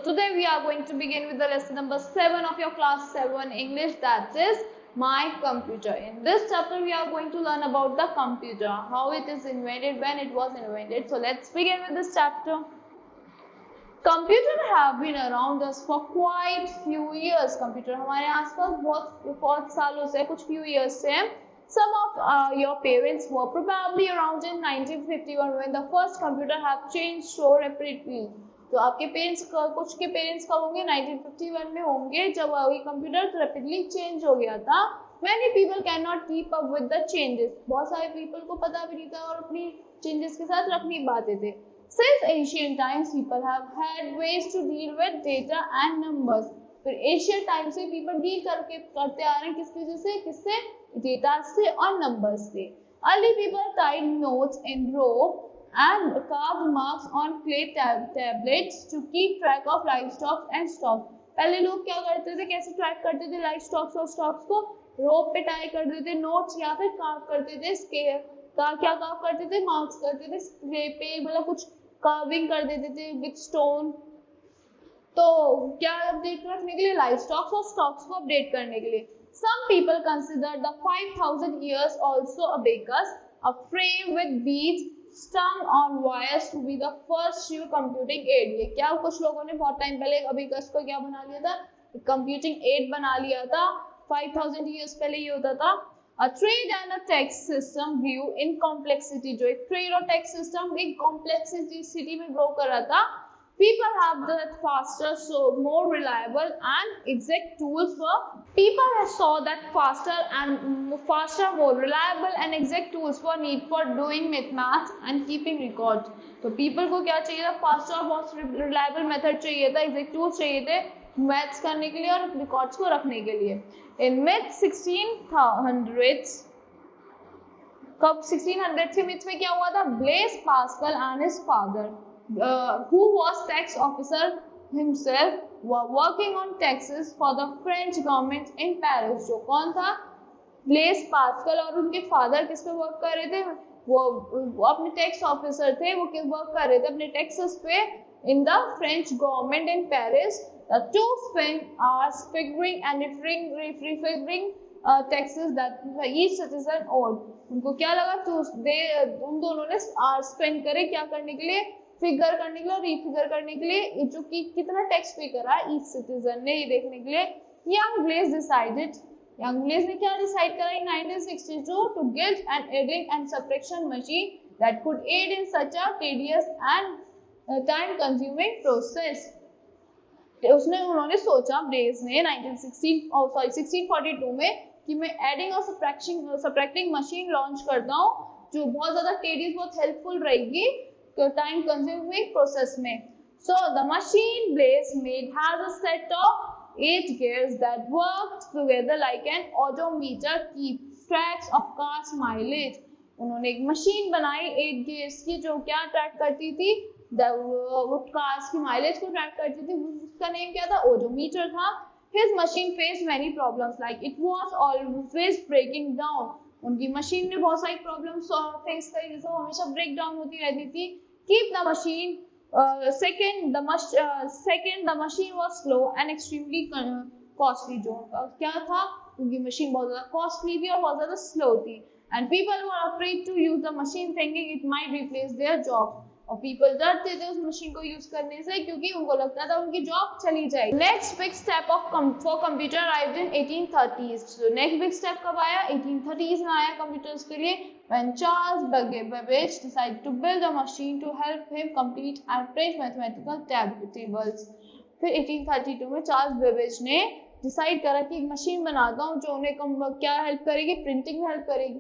today we are going to begin with the lesson number 7 of your class 7 English, that is my computer. In this chapter we are going to learn about the computer, how it is invented, when it was invented. So let's begin with this chapter. Computers have been around us for quite few years. Computer हमारे आसपास बहुत सालों से, कुछ few years से. Some of your parents were probably around in 1951 when the first computer have changed so rapidly. तो आपके parents, कुछ के पेरेंट्स कब होंगे? 1951 में होंगे, जब ये कंप्यूटर रैपिडली चेंज हो गया था. Many people cannot keep up with the changes. बहुत सारे people को पता भी नहीं था और अपनी changes के साथ रख नहीं पाते थे. Since ancient times, people have had ways to deal with data and numbers. फिर ancient time से people deal करते आ रहे हैं किसकी वजह से? किससे? Data से और numbers से. Early people tied notes in rope and carved marks on clay tablets to keep track of livestock and stock. पहले लोग क्या करते थे, कैसे ट्रैक करते थे लाइवस्टॉक्स और स्टॉक्स को? रोप पे टाई कर देते, नोट्स या फिर कार्व करते थे. स्केल का क्या कार्व करते थे? मार्क्स करते थे क्ले पे, मतलब कुछ कार्विंग कर देते थे विद स्टोन. तो क्या अपडेट रखने के लिए? लाइवस्टॉक्स और स्टॉक्स को अपडेट करने के लिए. Some people consider the 5,000 years also abacus, a frame with beads strung on wires, to be the first true computing aid. ये क्या कुछ लोगों ने बहुत टाइम पहले अबेकस को क्या बना लिया था? कंप्यूटिंग एड बना लिया था. 5,000 years पहले ये होता था. A trade and a tax system grew in complexity. जो एक trade और tax system एक complexity में grow कर रहा था. People have that faster, so more reliable and exact tools for. People saw that faster, more reliable and exact tools for need for doing maths and keeping records. तो people को क्या चाहिए था? Faster और बहुत reliable method चाहिए था, exact tools चाहिए थे मैथ्स करने के लिए और रिकॉर्ड्स को रखने के लिए. In mid 1600s, कब 1600 के मिड में क्या हुआ था? Blaise Pascal and his father, who was tax officer himself, were working on taxes for the French government in Paris. जो कौन था? ब्लेस पास्कल और उनके फादर किस पे वर्क कर रहे थे? वो अपने टैक्स ऑफिसर थे. वो किस वर्क कर रहे थे? अपने टैक्सेस पे in the French government in Paris. The two are figuring and refiguring taxes that each citizen owed. उनको क्या लगा? तो उन दोनों ने स्पेंड करे क्या करने के लिए? फिगर करने के लिए और रीफिगर करने के लिए, जो कि कितना टैक्स पे करा ईच सिटीजन ने, ये देखने के लिए. यंग ब्लेस ने क्या डिसाइड करा in 1962 to get an adding and subtraction machine that could aid in such a tedious and time consuming process. उन्होंने सोचा, ब्लेस ने 1642 में, कि मैं एडिंग और सब्ट्रैक्टिंग मशीन लॉन्च करता हूँ जो बहुत ज्यादा टेडियस, बहुत हेल्पफुल रहेगी टाइम कंज्यूमिंग प्रोसेस में. So the machine Blaise made has a set of 8 gears that worked together like an odometer, keeps tracks of cars mileage. उन्होंने एक मशीन बनाई 8 gears की, जो क्या ट्रैक करती थी? वो कार्स की माइलेज को ट्रैक करती थी. उसका नेम क्या था? ओडोमीटर था. His machine faced many problems, like it was always breaking down. उनकी मशीन ने बहुत सारी प्रॉब्लम्स फेस करी, जैसे हमेशा ब्रेक डाउन होती रहती थी. Keep the machine second the machine was slow and extremely costly. जो क्या था? उनकी मशीन बहुत ज्यादा कॉस्टली थी और बहुत ज्यादा स्लो थी. And people were afraid to use the machine, thinking it might replace their job. और पीपल डरते थे उस मशीन को यूज करने से, क्योंकि उनको लगता था उनकी जॉब चली जाएगी. Next big step for computer arrived in 1830s. तो नेक्स्ट बिग स्टेप कब आया? 1830s में आया कंप्यूटर्स के लिए. When Charles Babbage decided to build a machine to help him complete and print mathematical tables. फिर 1832 में चार्ल्स बेबेज ने डिसाइड करा कि एक मशीन बनाता हूँ जो उन्हें क्या हेल्प करेगी? प्रिंटिंग में हेल्प करेगी,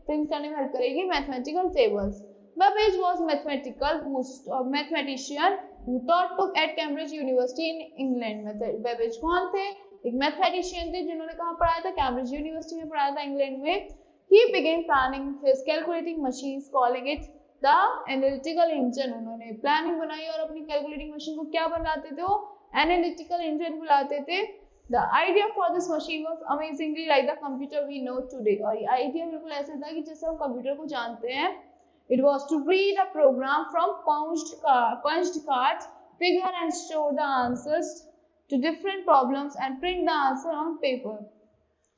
प्रिंट करने में हेल्प करेगी mathematical tables. Babbage was mathematician who taught at Cambridge University in England. Babbage कौन थे? एक मैथमेटिशियन थे जिन्होंने कहाँ पढ़ाया था? कैम्ब्रिज यूनिवर्सिटी में पढ़ाया था, इंग्लैंड में. He began planning his calculating machines, calling it the analytical engine. उन्होंने प्लानिंग बनाई और अपनी कैलकुलेटिंग मशीन को क्या बनाते थे? वो एनालिटिकल इंजन बुलाते थे. The idea for this machine was amazingly like the computer we know today. और ये आइडिया बिल्कुल ऐसे था कि जैसे हम कंप्यूटर को जानते हैं. It was to read a program from punched cards figure and store the answers to different problems and print the answer on paper.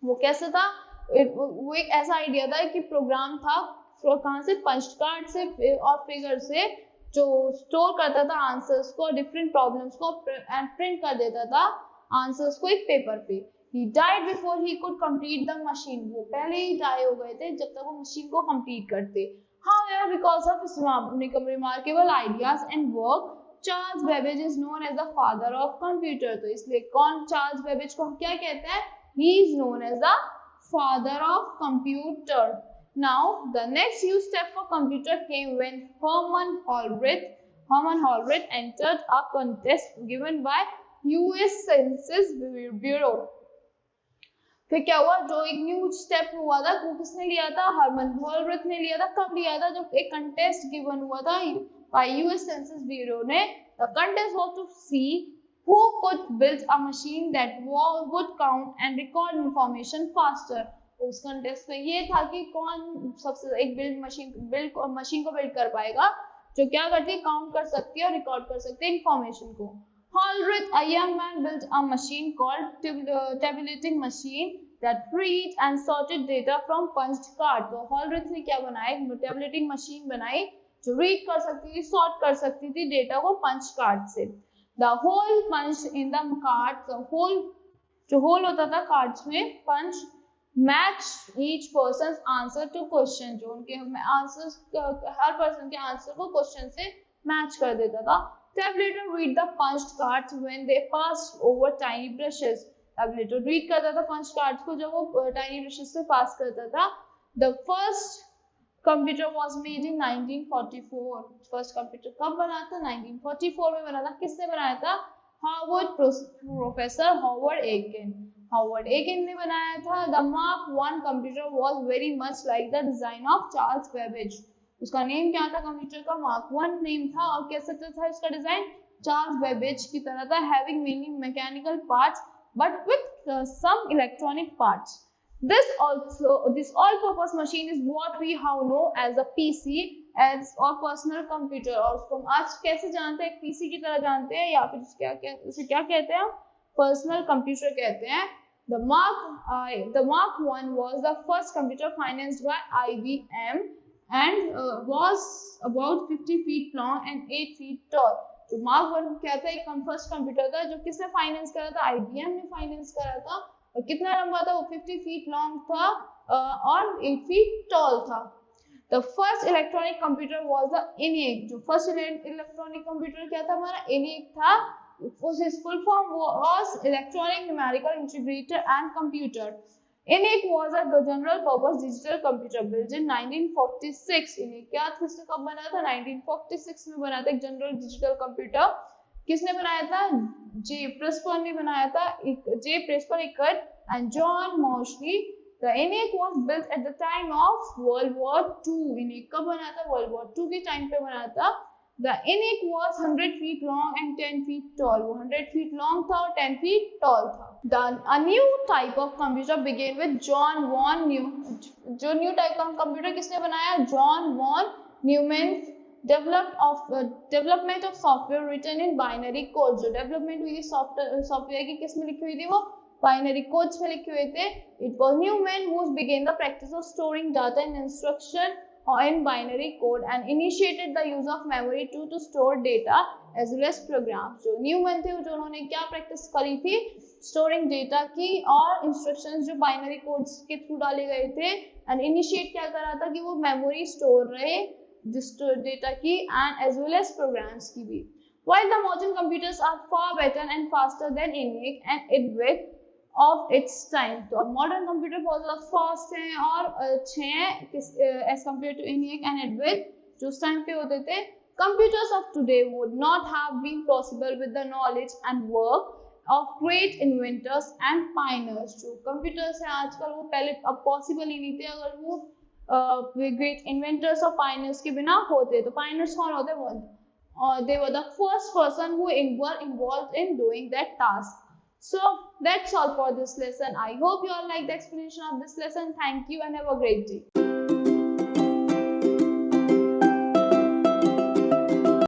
वो कैसे था? वो एक ऐसा आइडिया था कि प्रोग्राम था कहाँ से, पंच कार्ड से और फिगर से, जो स्टोर करता था आंसर्स को, डिफरेंट प्रॉब्लम्स को, एंड प्रिंट कर देता था आंसर्स को एक पेपर पे. He died before he could complete the machine. वो पहले ही डाई हो गए थे जब तक वो मशीन को कंप्लीट करते. However, because of his remarkable ideas and work, Charles Babbage is known as the father of computer. तो इसलिए कौन चार्ल्स बेबेज को हम क्या कहते हैं? He is known as the father of computer. Now, the next huge step for computer came when Herman Hollerith entered a contest given by US Census Bureau. फिर क्या हुआ? जो एक न्यू स्टेप हुआ था वो किसने लिया था? हरमन हॉलरिथ ने लिया था. कब लिया था? जब एक कंटेस्ट गिवन हुआ था बाय यूएस सेंसस ब्यूरो ने. The contest was to see who could build a machine that would count and record information faster. उस कंटेस्ट में ये था कि कौन सबसे एक मशीन को बिल्ड कर पाएगा जो क्या करती है, काउंट कर सकती है और रिकॉर्ड कर सकती है इंफॉर्मेशन को. Hollerith, a young man, built a machine called tabulating machine that read and sorted data from punched card. तो Hollerith ने क्या बनाया? एक tabulating machine बनाई जो read कर सकती थी, sort कर सकती थी डेटा को punch card से. The hole punched in the card, जो hole होता था cards में, punch match each person's answer to question. जो उनके answers, हर person के answer को question से match कर देता था. Tabulator read the punched cards when they passed over tiny brushes. Tabulator read करता था punched cards को जब वो tiny brushes से pass करता था. The first computer was made in 1944. First computer कब बना था? 1944 में बना था. किसने बनाया था? Professor Howard Aiken. Howard Aiken ने बनाया था. The Mark I computer was very much like the design of Charles Babbage. उसका नेम क्या था कंप्यूटर का? मार्क 1 नेम था. और कैसा था इसका डिजाइन? चार्ल्स बेबेज की तरह था. Having mainly mechanical parts but with some electronic parts. This all purpose machine is what we now know as a PC as or personal computer. और उसको आज कैसे जानते हैं? पीसी की तरह जानते हैं या फिर उसे क्या कहते हैं? पर्सनल कंप्यूटर कहते हैं. The Mark I was the first computer financed by IBM and was about 50 feet long and 8 feet tall. तो Mark I क्या था? एक फर्स्ट कंप्यूटर था जो किसने फाइनेंस करा था? IBM ने फाइनेंस करा था. और कितना लंबा था वो? 50 feet long था और 8 feet tall था. The first electronic computer was the ENIAC. जो फर्स्ट इलेक्ट्रॉनिक कंप्यूटर क्या था हमारा? ENIAC था. Its full form was Electronic Numerical Integrator and Computer. ENIAC was a general purpose digital computer built in 1946. ENIAC क्या किसने कब बनाया था? 1946 में बनाया था एक जनरल डिजिटल कंप्यूटर. किसने बनाया था? जे प्रेस्पर ने बनाया था. जे प्रेस्पर ikat and John Moseley. The ENIAC was built at the time of World War II. ENIAC कब बनाया था? World War II के टाइम पे बनाया था. The ENIAC was 100 feet long and 10 feet tall. वो 100 feet long था और 10 feet tall था. A new type of computer began with John von Neumann. जो new type of computer किसने बनाया? John von Neumann. Development of software written in binary code. जो development हुई थी software की किसमें लिखी हुई थी? वो binary codes में लिखे हुए थे. It was Neumann who began the practice of storing data and instruction in binary code and initiated the use of memory to store data as well as programs. जो न्यूमैन थे जो उन्होंने क्या practice करी थी? स्टोरिंग डेटा की और instructions जो बाइनरी कोड्स के थ्रू डाले गए थे. एंड इनिशिएट क्या करा था कि वो मेमोरी स्टोर रहे डेटा की and as well as programs की भी. While the modern computers are far better and faster than ENIAC and IDWIC of its time. तो अब मॉडर्न कंप्यूटर बहुत ज़्यादा फास्ट हैं और अच्छे हैं as compare to ENIAC and IDWIC जो उस टाइम पे होते थे. Computers of today would not have been possible with the knowledge and work of great inventors and pioneers. जो कंप्यूटर्स हैं आजकल वो पहले अब पॉसिबल ही नहीं थे अगर वो ग्रेट इन्वेंटर्स और पाइनियर्स के बिना होते. तो पाइनियर्स कौन होते हैं? They were the first person who were involved in doing that task. So that's all for this lesson. I hope you all like the explanation of this lesson. Thank you and have a great day.